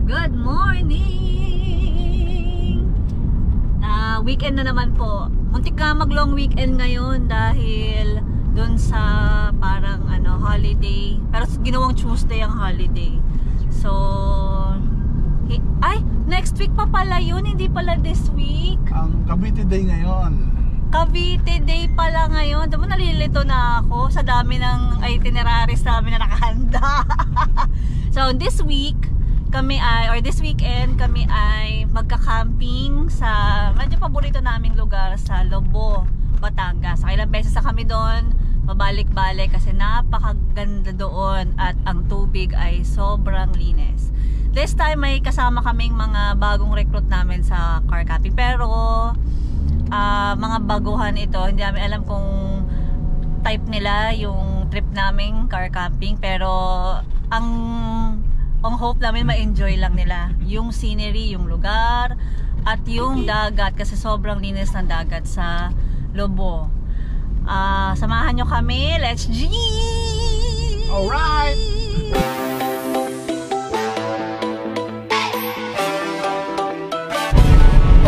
Good morning! Weekend na naman po. Muntik ka mag long weekend ngayon dahil dun sa parang holiday. Pero ginawang Tuesday ang holiday. So, next week pa pala yun, hindi pala this week. Ang Cavite Day ngayon. Cavite Day pala ngayon. Diba nalilito na ako sa dami ng itineraries namin na nakahanda. So, this week, this weekend, kami ay magka-camping sa medyo paborito naming lugar sa Lobo, Batangas. Ilang beses na kami doon, pabalik-balik kasi napakaganda doon at ang tubig ay sobrang linis. This time may kasama kaming mga bagong recruit namin sa car camping, pero mga baguhan ito. Hindi namin alam kung type nila yung trip naming car camping, pero ang hope namin ma-enjoy lang nila yung scenery, yung lugar at yung dagat kasi sobrang linis ng dagat sa Lobo. Samahan nyo kami. Let's G! Alright!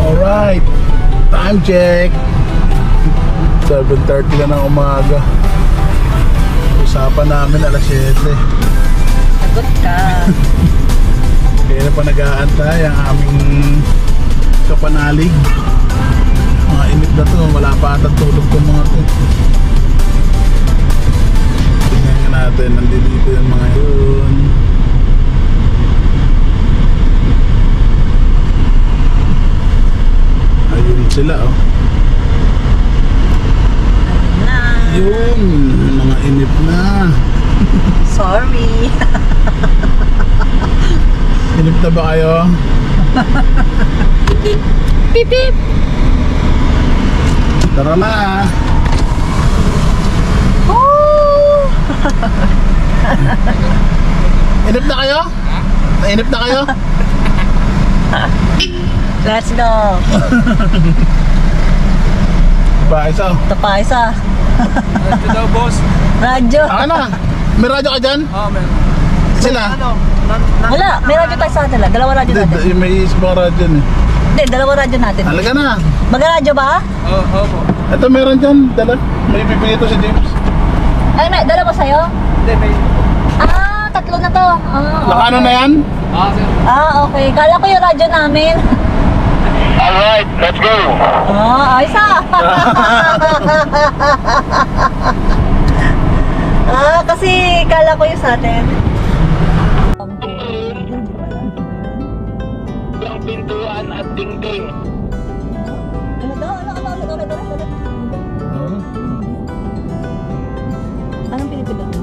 Alright! Time check! 7:30 na ng umaga. Usapan namin alas 7. Sagot ka. Kaya na pa nag-aantay ang aming kapanalig. Mga init na to, wala pa atang tulog ng mga to. Tingnan nga natin, nandito yung mga yun. Ayun sila oh. Yun, mga inip na. Sorry. Inip na ba kayo? Pip pip. Tara na. Oh! Inip na kayo? Nainip na kayo? Let's go. Ba, isa. Ito pa isa. Radyo daw, boss. Radyo. Na. May radyo ka dyan? Oo, meron. Sila? Wala, may radyo tayo sa atin. Dalawa radyo natin. Hindi, may isang radyo eh. Hindi, dalawa radyo natin. Halaga na. Mag-radyo ba? Oo po. Ito meron dyan, dala. May bibili ito si James. Ay, may, dala ba sa'yo? Hindi, may... Tatlo na to. Nakano na yan? Sir. Okay. Kala ko yung radyo namin. Alright, let's go. Ayos kasi kala ko yung sa atin. Ang pintuan at dingding. Ano daw? Anong pinipili mo?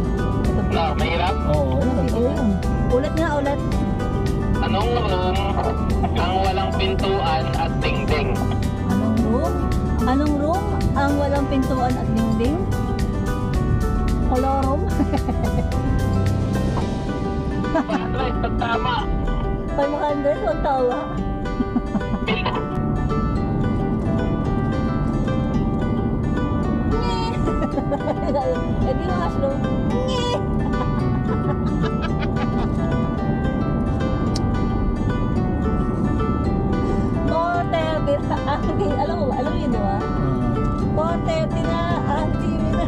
Mahirap? Oo, Ayun. Ulat nga, ulat. Anong room ang walang pintuan at dingding? Anong room? Anong room ang walang pintuan at dingding? Kolorom? Right, tama. 500? Huwag tawa. Eh di yung mushroom. Alam mo yun, di ba? 4:30 na, auntie na.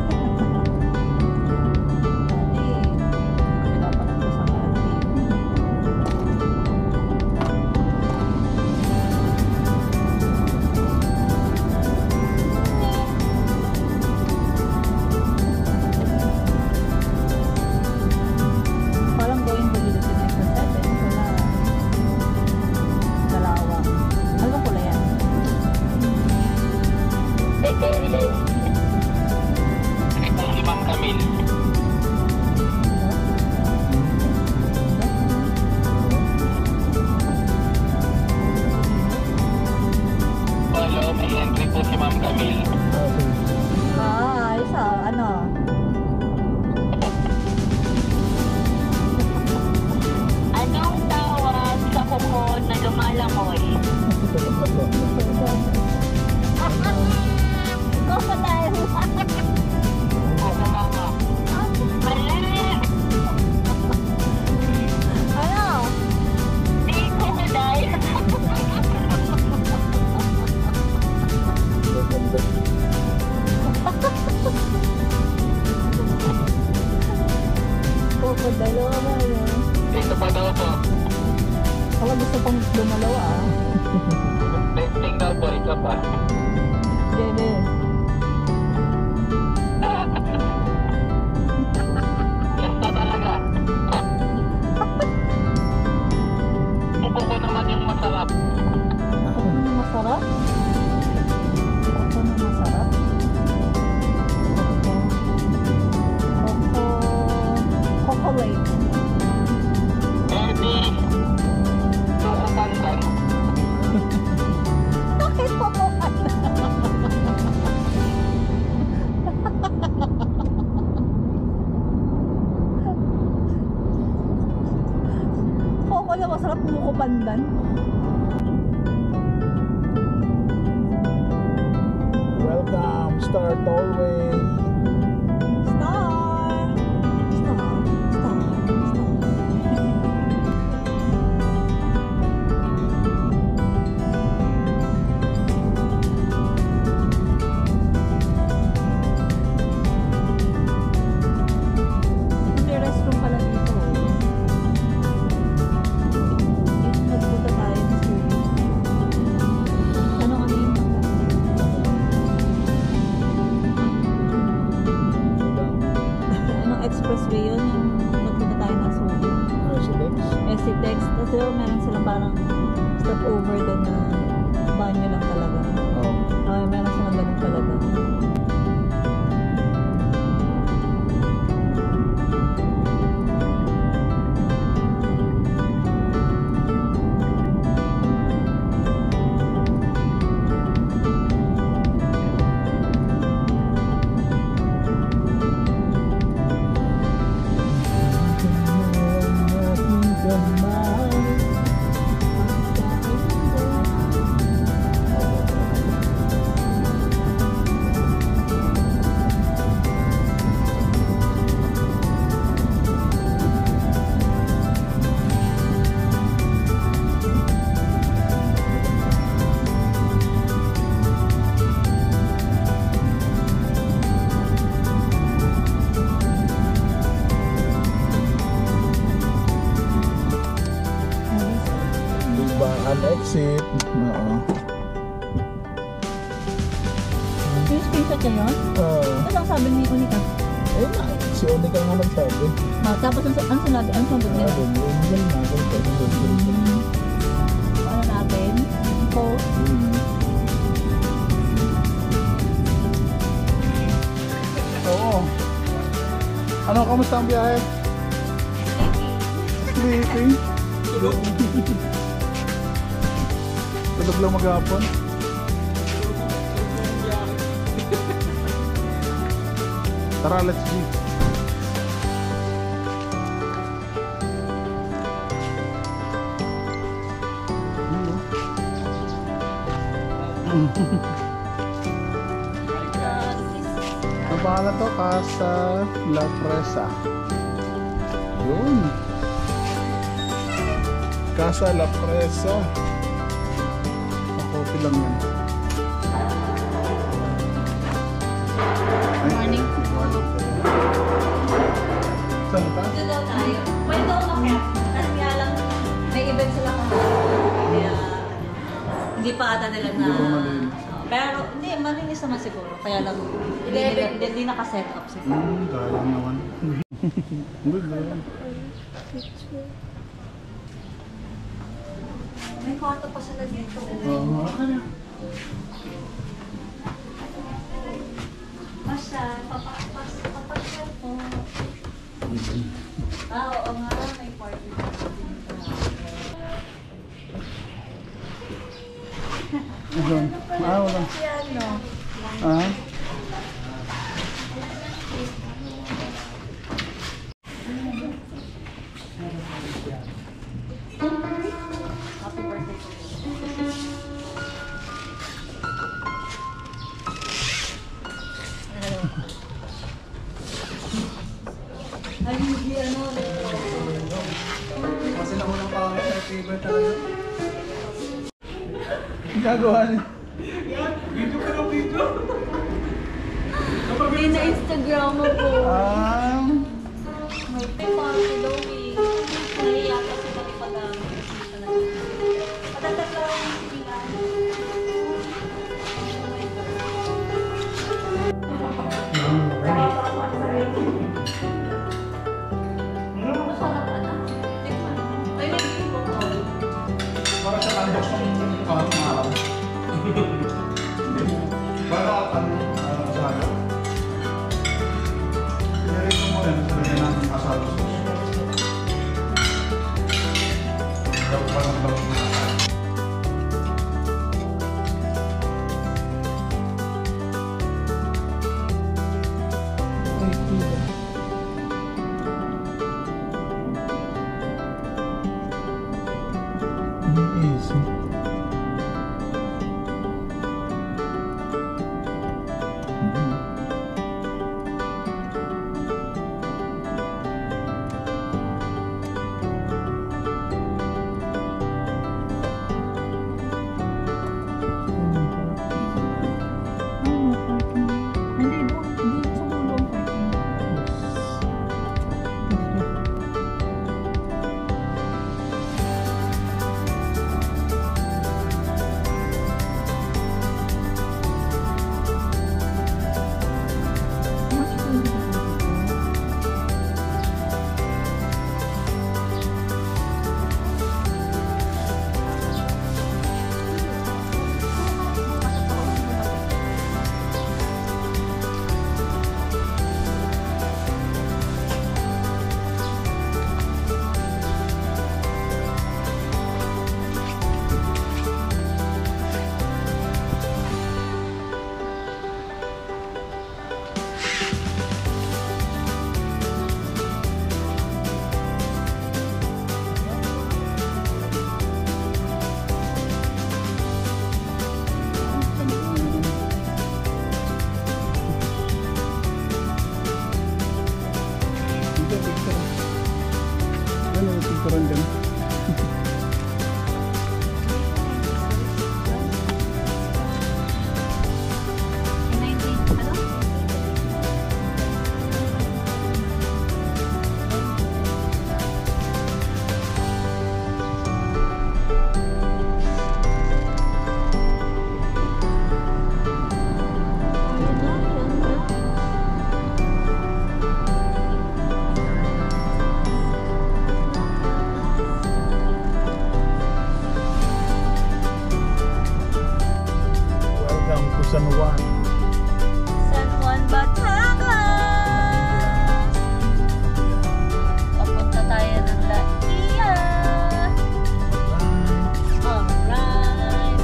Parang going to dito si next na 7. Wala. Dalawa. Ano ba pula yan? Si Ma'am Camille. Follow, may entry po si Ma'am Camille. Ayos ano? Anong tawag sa kuko na lumalangoy? Crocodile. Mali! Ano? Ding Ako gusto pang dumalawa ah. Testing daw po, ito pa. Bebe. Ganda talaga. Buko ko naman yung masarap. Ako na masarap? Ako na masarap? Chocolate. Baby. Buko pandan. Bakit po po? Koko na masarap buko pandan. Welcome, Star Tollway. Star! Star! Star! May restroom pala dito. Nagpunta tayo ng studio. Ano yun? Anong expressway yun? Yung nagpunta tayo ng studio. SCTEX. Tapos meron silang parang stopover doon na banyo lang talaga. Meron silang ganun talaga. Dubahan exit. Oo. Yung screenshot niya yun? Oo. Ano ang sabi ni Unika? Eh, si Oni ka nga nagsabi. Tapos ang sinabi? Ang sabi niya? Yun na. Ano natin? Post? Oo. Ano, kamusta ang biyahe? Sleeping. Tulog lang maghapon. Tara, let's go. Ang pangalan to, Casa La Fresa. Yun. Casa La Fresa. Coffee lang yan. Morning. Saan ka? Dito daw tayo. Pwede daw umakyat. Kasi nga lang, may event sila kaya hindi pa ata nila na... Pero hindi, malinis naman siguro. Kaya lang, hindi naka-set up siguro. Kaya naman. Good lang. May kwarto pa sila dito. Oo. Masya, papasyal po. Oo nga, may party pa dito. Wala. Ah? Happy birthday po. Ay, hindi ano. Kasi nakunang pangit, my favorite talaga. Ang gagawa niya. Video ka ng video. Hindi na Instagram mo po. May party daw eh. Nahiya kasi pati pag-gamit. Baratan sayo. Pinarito mo yan sa lagyan natin asado sauce. Dapat pa ng balot na asado. Easy. Ano yung picturean dyan? Welcome to San Juan. San Juan, Batangas! Papunta tayo ng La Ia. Alright.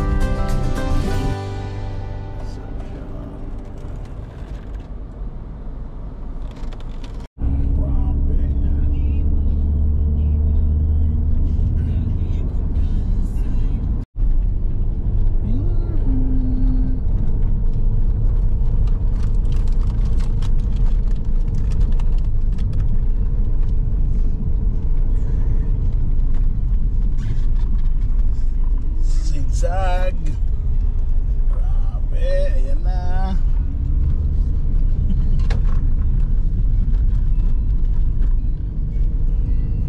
Zigzag. Grabe, ayan na.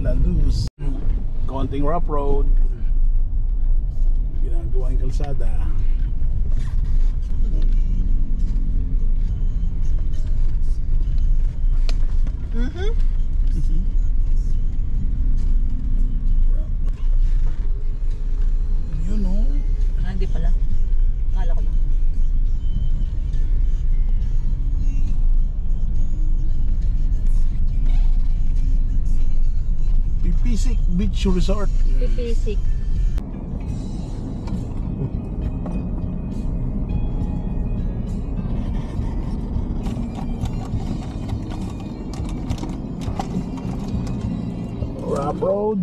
La Luz. Konting rough road. Ginagawa yung kalsada. Yun o. Hindi pala. Kala ko lang. Pipisik Beach Resort. Pipisik. Rough road.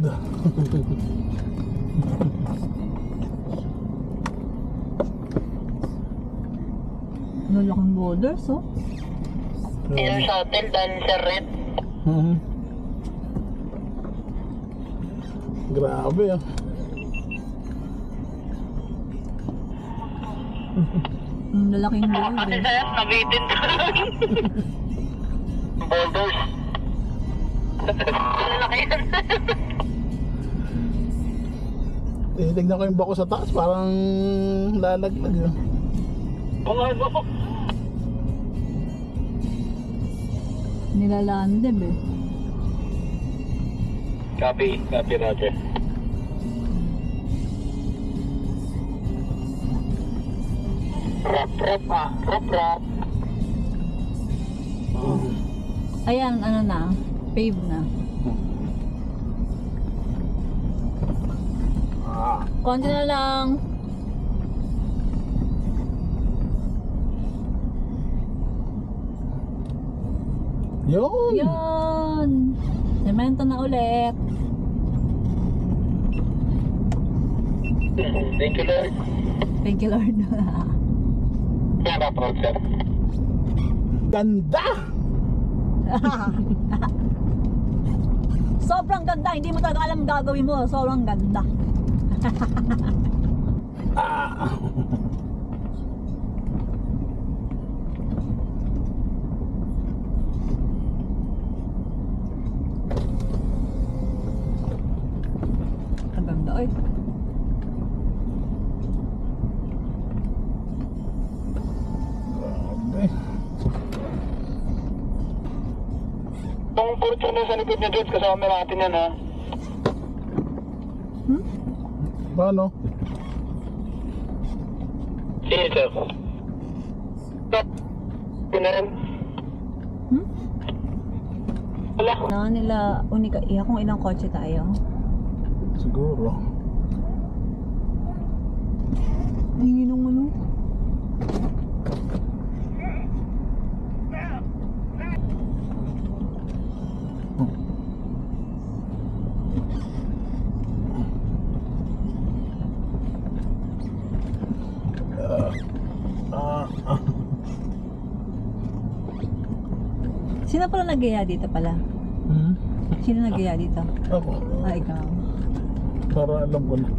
Ano laking boulders, oh? Yung shuttle dahil sa red. Grabe ah. Ang lalaking Kasi boulders. sa'yo, nabitin ka lang. Boulders. Lalaki yan. Tignan ko yung bako sa taas, parang lalaglag ah. Kung ano. Nilalandib eh. Copy Roger. Rap. Ayan, ano na, pave na. Konti na lang. Yun! Yun! Semento na ulit. Thank you, Lord. Thank you, Lord. Kaya proud, sir. Ganda! Sobrang ganda. Hindi mo talaga alam gagawin mo. Sobrang ganda. Ang ganda, oy. Grabe. Itong Fortuner sa likod niya, Diyos, kasama natin yan, ha? Paano? Sige, sir. Stop. Pinarin. Wala. Na nila unika iya kung ilang kotse tayo. Siguro. Hingi nung ano? Sino pala nag-iya dito pala? Sino nag-iya dito? Ako. Ah, ikaw. Para alam ko na.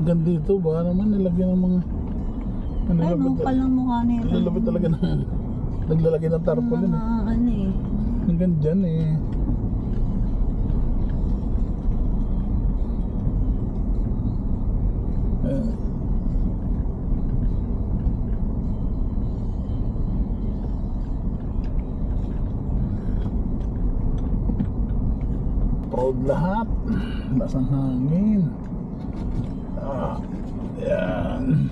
Hanggang dito ba naman nilagyan ng mga Ay, nukal ng mukha nito. nilalapit talaga ng naglalagay ng tarpaulin eh. Ano eh. Hanggang dyan eh. Proud lahat. Lasang hangin. Yan.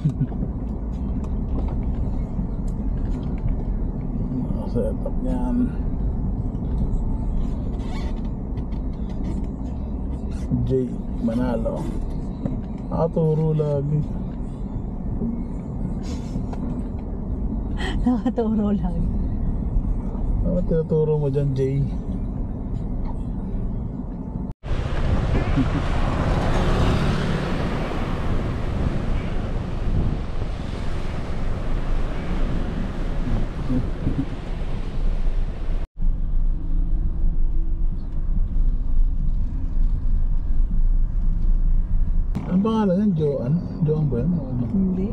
Setup niyan. J. Manalo. Turo lagi. Nakaturo lang. Ano tinuturo mo dyan, Jay? Ang pangalan yan, Joan? Joan ba yan? Hindi.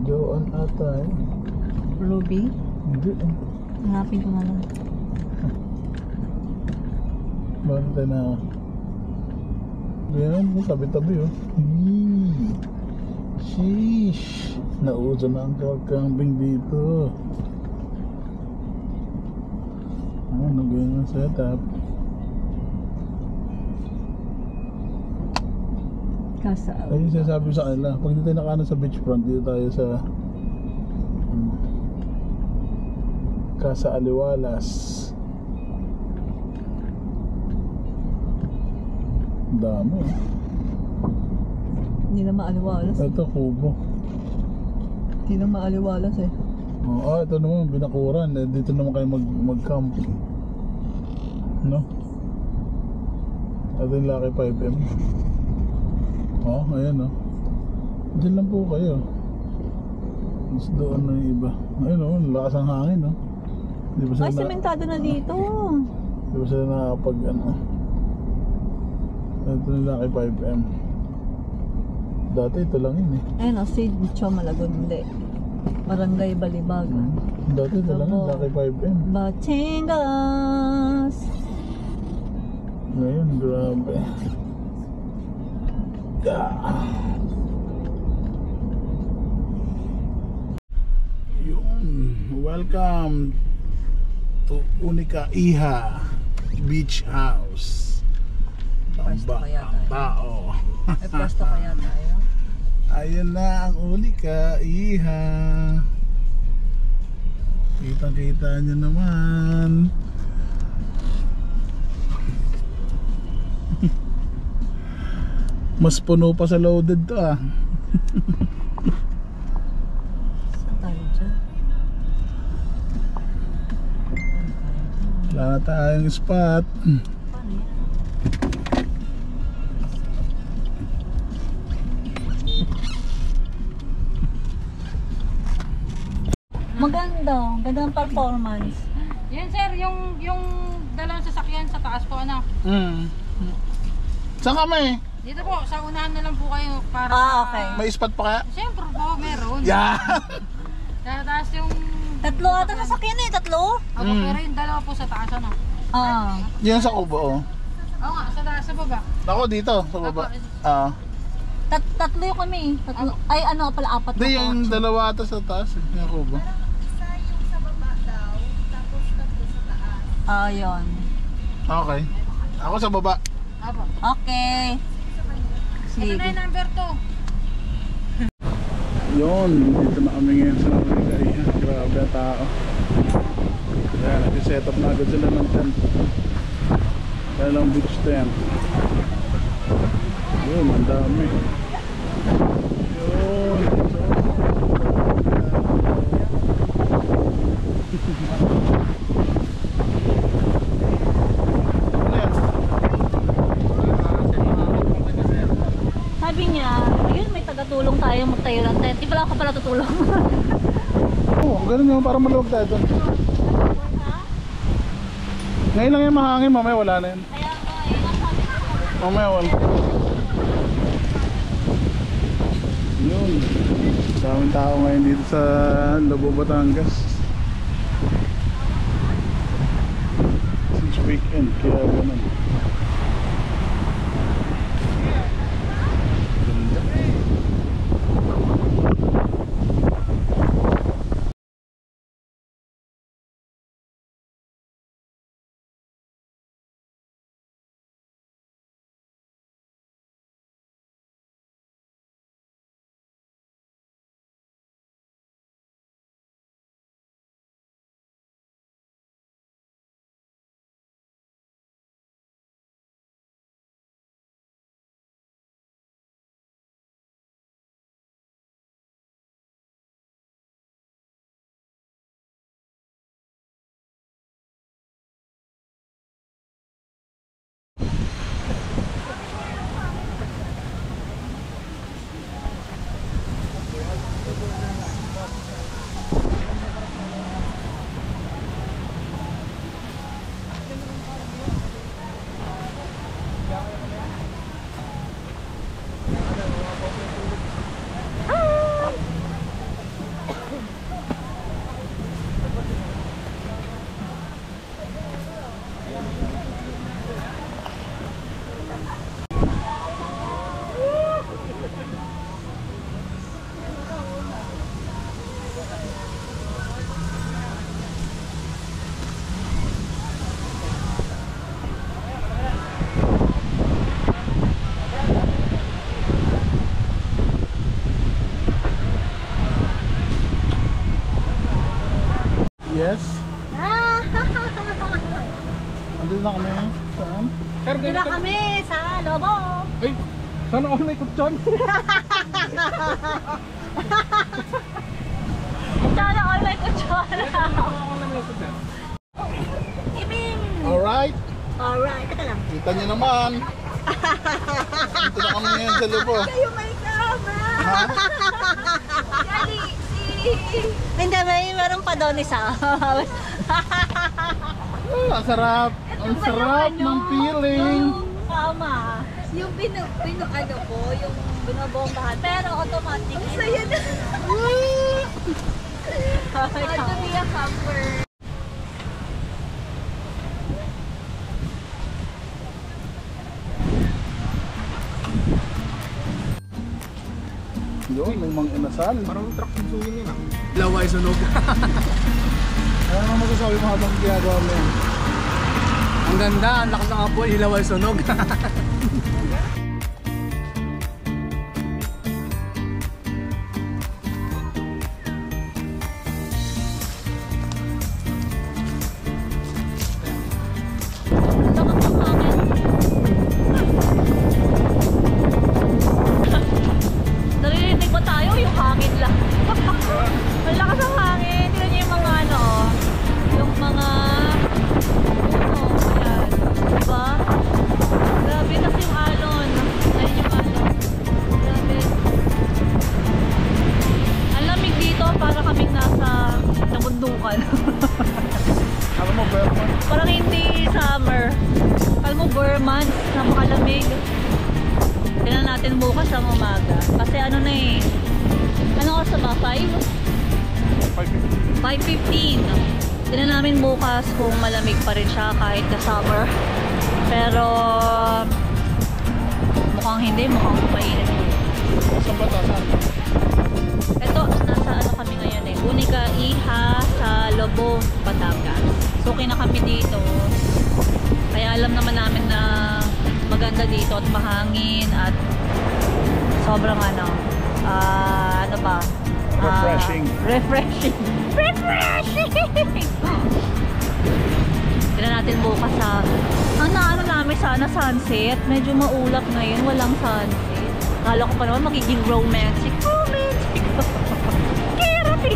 Joan ata eh. Ruby? Hindi eh. Hanapin ko na lang. Bakit tayo na... Ganyan, tabi-tabi oh. Sheesh! Nauso na ang kambing dito. Ano ganyan ang setup? Kasa. Ayun yung sinasabi ko sa kanila. Pag dito tayo nakaano sa beachfront, dito tayo sa... Casa Aliwalas. Dami eh. Hindi na maaliwalas. Ito, kubo. Hindi na maaliwalas eh. Ito naman, binakuran. Dito naman kayo mag-camp. No? Ito yung Lucky 5M. Ayan Diyan lang po kayo. Mas doon na yung iba. Ayun lakas ang hangin Di ba sila Ay, sementado na dito. Di ba sila nakapag Ito yung Lucky 5M. Dati ito lang yun eh. Ayun o, Sid Cho Malagon. Hindi. Barangay Balibag. Dati ito lang yun, Lucky 5M. Batangas. Ngayon, grabe. Yun. Welcome to Unica Iha Beach House. Pwesto kaya tayo. Tao. May pwesto kaya tayo? Ayun na ang Unica Iha. Kitang-kita nyo naman. Mas puno pa sa loaded to ah. Saan tayo dyan? Wala na tayong spot. Paano yan? Maganda ang performance. Yan sir, yung dalawang sasakyan sa taas po ano. Saan kami? Dito po, sa unahan na lang po kayo para... Okay. May spot pa kaya? Siyempre po, meron. Yeah! Sa taas yung... Tatlo ata sasakyan eh, tatlo? Ako, pero yung dalawa po sa taas ano. Yan sa kubo oh. Oo nga, sa taas, sa baba. Ako dito, sa baba. Tatlo yung kami. Tatlo. Ay ano pala, apat Hindi, na yung kotse. dalawa ata sa taas. Yung kubo. Yun. Okay. Ako sa baba. Apo. Okay. Ito na yung number 2. Yun, dito na kami ngayon sa Unica Iha. Grabe ang tao. Ayan, nag-set up na agad sila ng tent. Dalang beach tent. Yun, ang dami. Yun. Sabi niya, ayun may taga-tulong tayo magtayo ng tent. Di pala ako pala tutulong. Oo, ang ganun yun, para maluwag tayo doon. Ngayon lang yung mahangin, mamaya wala na yun. Kaya nga, sabi ko. Mamaya wala. Yun. Daming tao ngayon dito sa Lobo, Batangas. Since weekend, kaya ganun. Yes? Andun na kami. Saan? Dito na kami sa Lobo. Ay, sana ako may kutson. Sana all may kutsara. Ibing. Alright. Alright, teka lang. Kita nyo naman. Dito na kami ngayon sa Lobo. Kayo may kama. Ha? Hindi, meron pa doon isa. Ang sarap. Ang sarap ng feeling. Kama. Yung ano po, yung binobombahan. Pero automatic. Ang saya na. To be a camper. Yun, may mga inasal. Parang truck yung suwin yun ah. Laway sunog. Ano naman masasabi mo habang ginagawa mo yan? Ang ganda, ang lakas ng apoy, hilaway sunog. Naririnig ba tayo? Yung hangin lang. Ang lakas ng hangin. Tignan niyo yung mga ano, yung mga puno. Ayan. Diba? Grabe kasi yung alon. Ayun yung alon. Grabe. Ang lamig dito para kaming nasa nabundukan. Alam mo, Berman? Parang hindi summer. Alam mo, Burman, napakalamig. Tignan natin bukas sa umaga. Kasi ano na eh. Ano oras na ba? 5:15. Tignan namin bukas kung malamig pa rin siya kahit na summer. Pero mukhang hindi, mukhang mainit. Sa batasan. Ito, nasa ano kami ngayon eh. Unica Iha sa Lobo, Batangas. So, okay na kami dito. Kaya alam naman namin na maganda dito at mahangin at sobrang ano ba? Refreshing. Refreshing! Tignan natin bukas sa ang naano namin sana sunset. Medyo maulap ngayon, walang sunset. Akala ko pa naman magiging romantic. Keratin!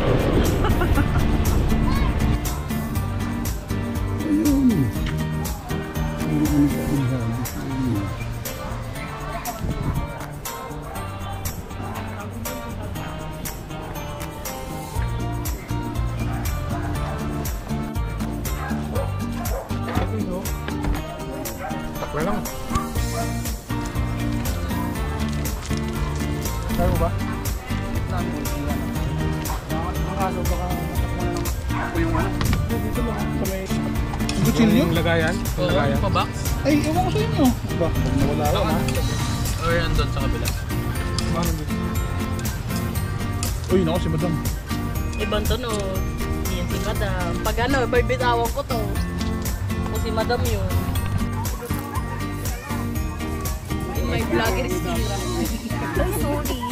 Takwe lang. Kaya mo ba? Ang aso baka natakbo na lang. Ako yung ano? Dito lang. Sa may... Ang kutsilyo? Yung lagayan? Yung lagayan. Pa-box? Ay, ewan ko sa inyo. Ba? Pag nawala ko na. Or andun sa kabila? Paano dito? Uy, naku si Madam. Ibang to no. Yan si Madam. Pag ano, bibitawan ko to. Ako si Madam yun. May vlogger stira. Ay, sorry.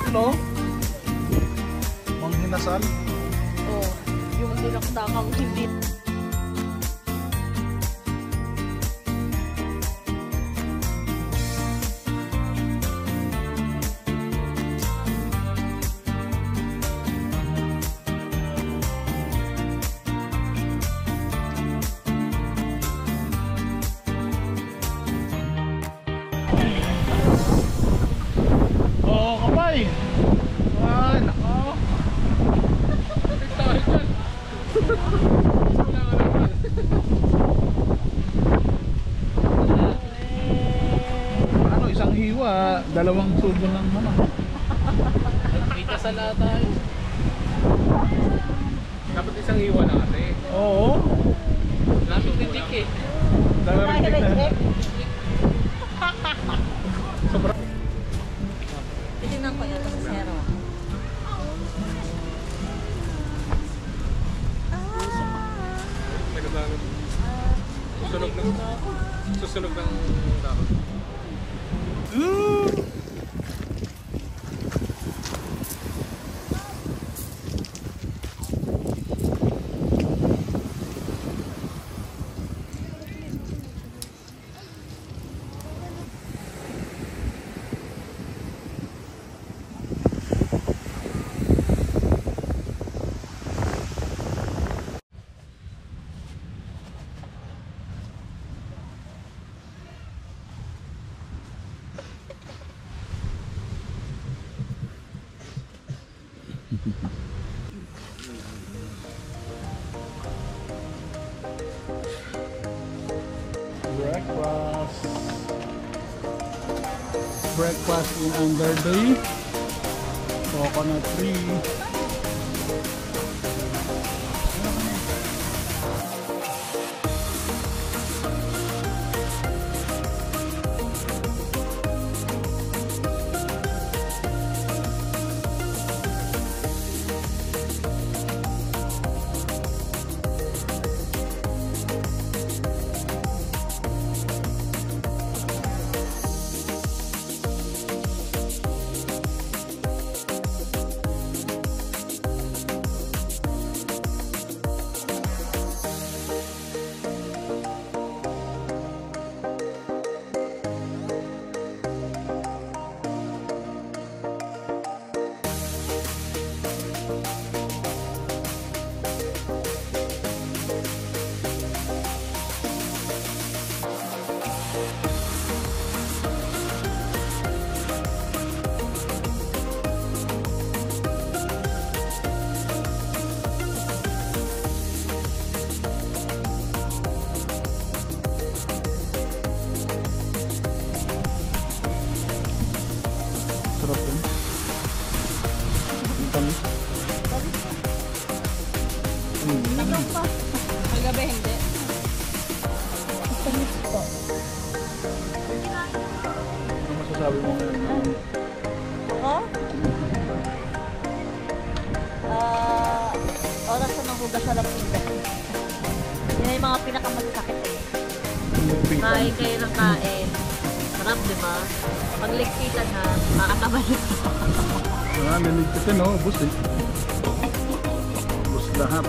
Ano? Mang hinasal? Oh, yung dinakdakang hindi. Oo, kapay. Ay, nako. Ano, isang hiwa, dalawang tubo ng ano. May kasala tayo. Dapat isang iwa na kasi. Oo. Lamig na dik eh. Dalawang tignan. Titignan ko yun sa zero. May kasama. Susunog ng dahon. Breakfast in Underday. Coconut tree. Ako? Oras na hugas sa lapigan. Yan ay mga pinakamasakit eh. Kain kayo ng kain. Sarap, di ba? Pagligpitan ha, makakabalik. Liligpitin oh, bus eh. Bus lahat.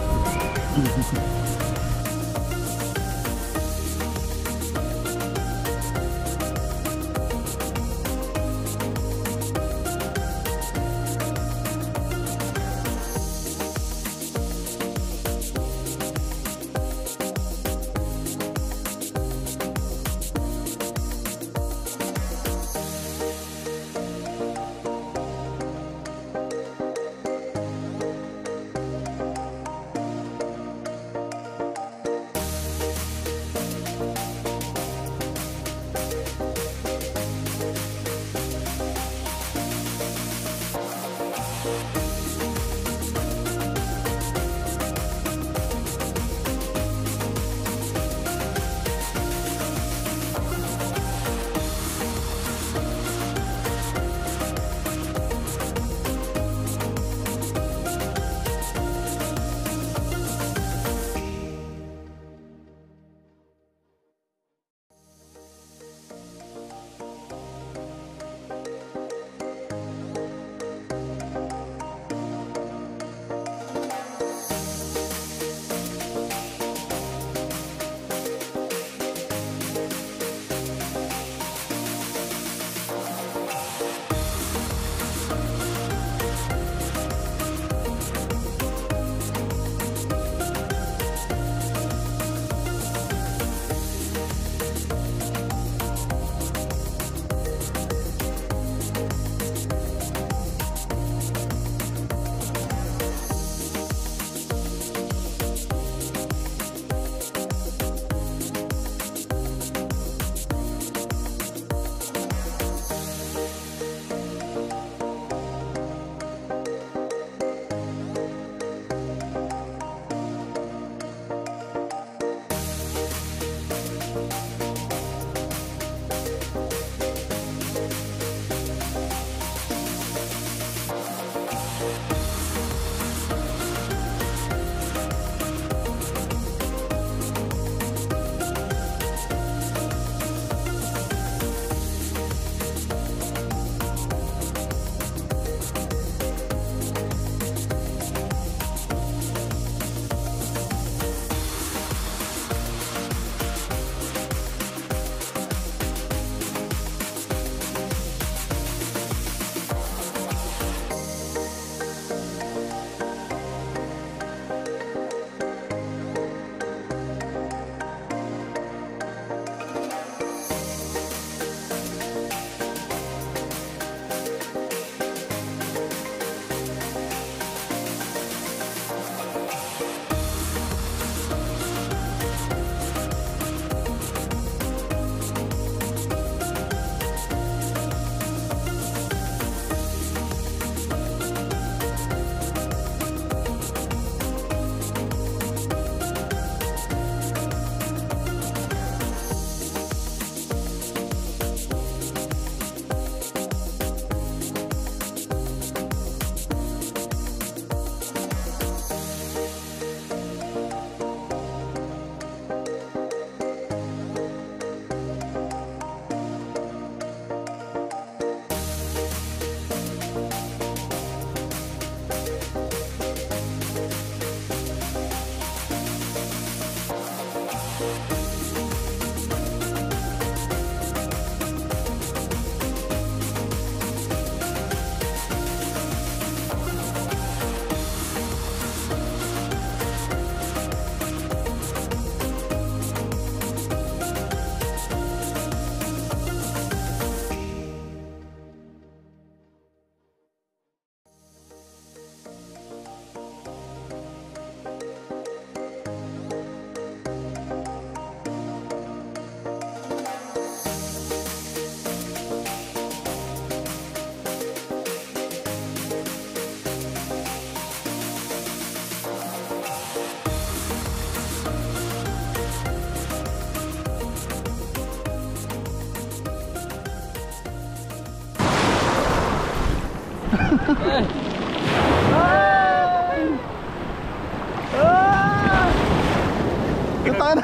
Kataan.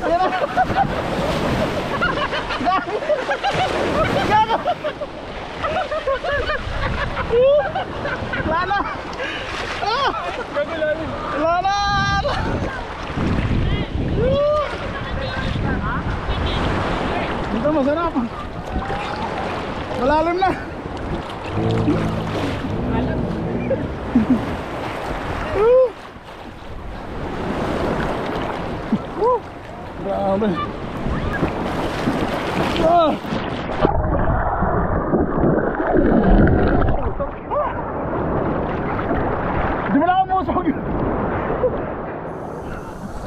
Ayan na. Gago. Lala. Lala. Ito masarap. Malalim na. Grabe. Di mo na ako musog.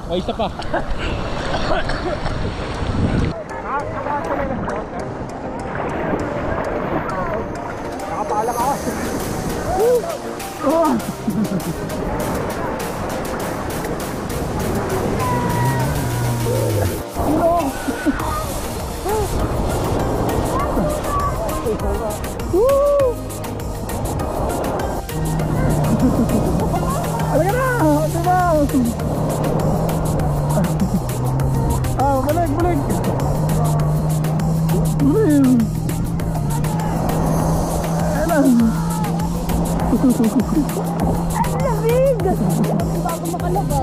Ay, isa pa. Nakapala ka. Halika na! Diba? Balik! Balik! Ayan na! Ang lamig! Bago makalaba.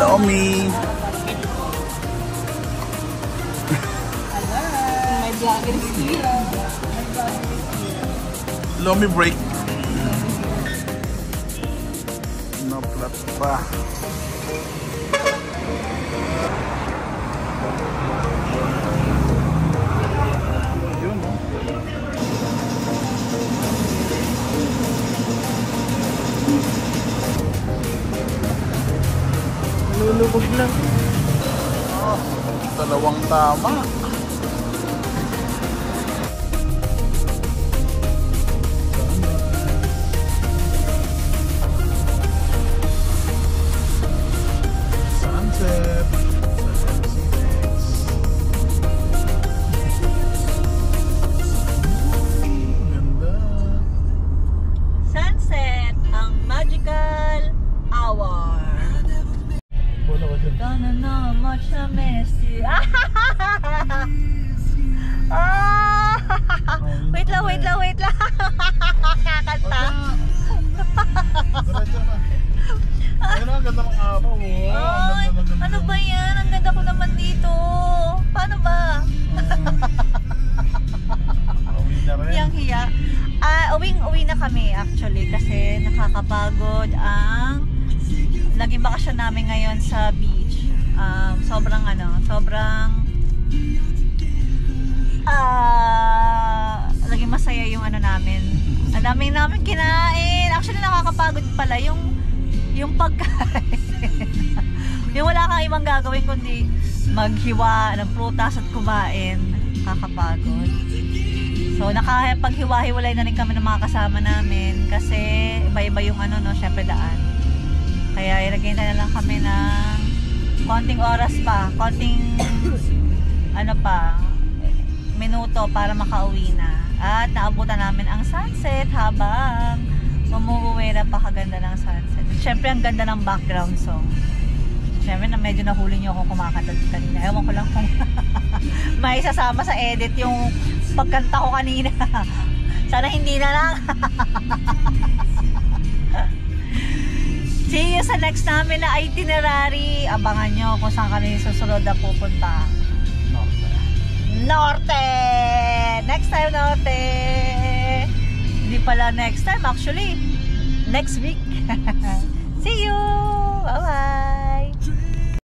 Lomi. My vlogger is here. Lomi break. No plat pa. Yun, no? Lulubog lang. Dalawang tama. Sunset. Ganda. Sunset, ang magical hour. Bola ko dyan. Gonna know much I miss you. Wait lang. Kakanta. Diretso na. Ayun na, ganda mga araw. Ay, ano ba yan? Ang ganda ko naman dito. Paano ba? Uwi na rin. Yang hiya. Uwi na kami actually kasi nakakapagod ang laging bakasyon namin ngayon sa beach. Sobrang laging masaya yung namin. Ang dami namin kinain. Actually nakakapagod pala yung pagkain. Yung wala kang ibang gagawin kundi maghiwa ng prutas at kumain. Kakapagod. So nakapaghiwa-hiwalay na rin kami ng mga kasama namin kasi iba-iba yung syempre daan. Kaya ilagay na lang kami ng konting oras pa, konting ano pa, minuto para makauwi na. At naabutan namin ang sunset habang umuwi. Napakaganda ng sunset. Siyempre, ang ganda ng background song. Siyempre, medyo nahuli niyo ako kumakanta kanina. Ewan ko lang kung may sasama sa edit yung pagkanta ko kanina. Sana hindi na lang. See you sa next namin na itinerary. Abangan nyo kung saan kami susunod na pupunta. Norte! Next time, Norte! Hindi pala next time, actually. Next week. See you! Bye-bye!